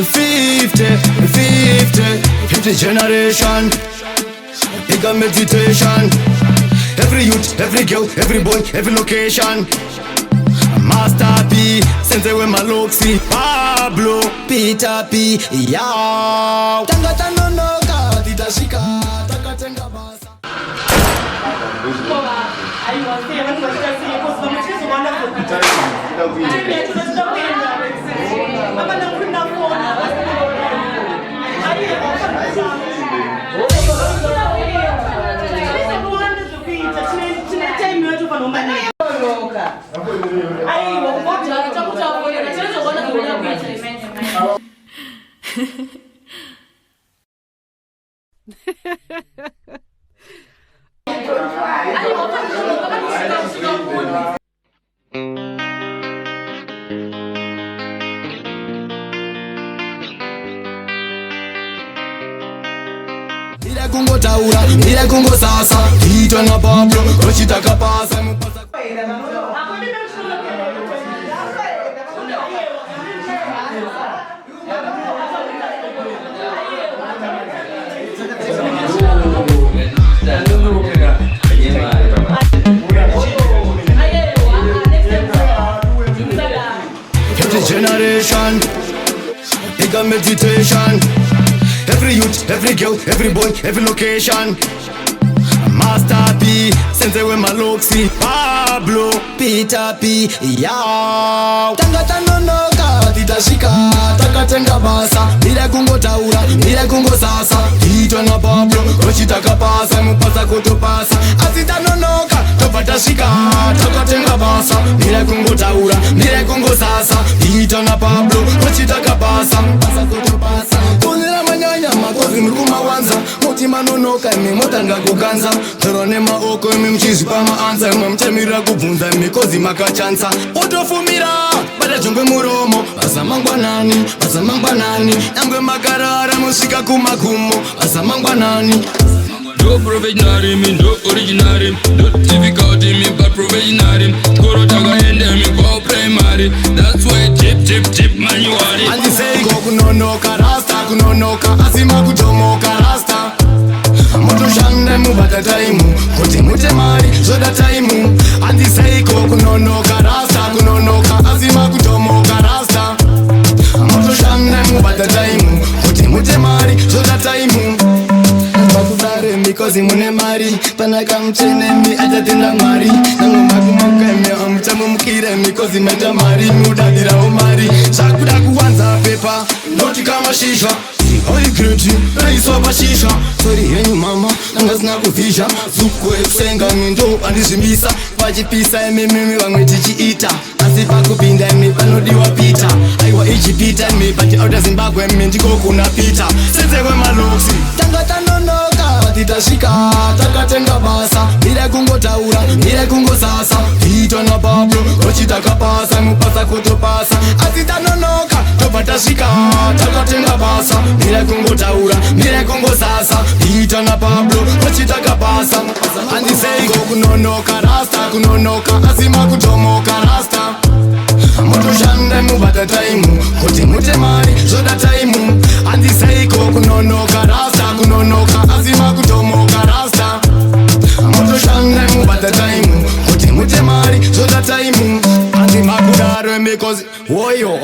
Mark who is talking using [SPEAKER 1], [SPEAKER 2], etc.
[SPEAKER 1] 50 generation. Bigger meditation. Every youth, every girl, every boy, every location. Master P, sense when my loxy. Pablo, Peter P, yow. Tanga Kunonoka, Titashika, Taka Tenga Basa. Ile kungo taura, ile kungo sasa, hito na Pablo, rochitaka pasa mupasa. Generation, bigger meditation. Every youth, every girl, every boy, every location. Master P, sense when my loxy. Pablo, Peter P, yow. Tanga Kunonoka, Titashika, Taka Tenga Basa. Ile kungo taura, ile kungo sasa, hito na Pablo, rochitaka pasa mupasa kutopasa. Asita Kunonoka, topata shika, Taka Tenga Basa. Ile kungo taura, ile kungo sasa, hito na Pablo, rochitaka pasa mupasa kutopasa. Kunira manyanya makozi mkuma wanza, mutima Kunonoka ime motanga kukanza. Terone maoko ime mchizi pa maanza, ime mchemira kubunza ime kozi makachansa. Utofumira, bada jungwe muromo, basa mangwanani, basa mangwanani. Nangwe makarara musika kumakumo, basa mangwanani.
[SPEAKER 2] No professional me, no original, no difficult me, but professional. Koro taga ende me kwa primary. That's why chip manually.
[SPEAKER 1] Andi Seiko Kunonoka rasta, Kunonoka asima kutomoka rasta. Moto shande mubata taimu, kuti mute mari zoda taimu. Andi Seiko Kunonoka rasta, Kunonoka asima kutomoka rasta. Moto shande mubata taimu, kuti mute mari zoda taimu. Because mune mari, panaka mchene mi atatenda mari. Nango makumoka ime amchamu mkire mi kozi menda mari. Mudadira umari, shakuda kuwanza pepa, noti kama shisha. Oi kreti, raiswa bashisha. Sorry yenyu mama, nanga zina kufisha. Zuko eksenga mindo andishimisa. Wajipisa mimi wangwe tichiita. Asipa kupinda mi panodi wapita. Aiwa ichipita mi pati outa Zimbabwe mi ndiko kuna pita. Sense kwe maloksi, Tanga Kunonoka, Titashika, Taka Tenga Basa. Ile kungo taura, ile kungo sasa, hito na Pablo, rochitaka pasa mupasa kutopasa. Asita Kunonoka, topata shika, Taka Tenga Basa. Ile kungo taura, ile kungo sasa, hito na Pablo, rochitaka pasa. Andi Seiko Kunonoka rasta, Kunonoka asima kutomoka rasta. Moto shande mubata taimu, kuti mute mari zoda taimu. Andi Seiko Kunonoka rasta, Kunonoka asima kutomoka rasta. Moto shande mubata taimu, kuti mute mari zoda taimu. Andi makudaro because oyo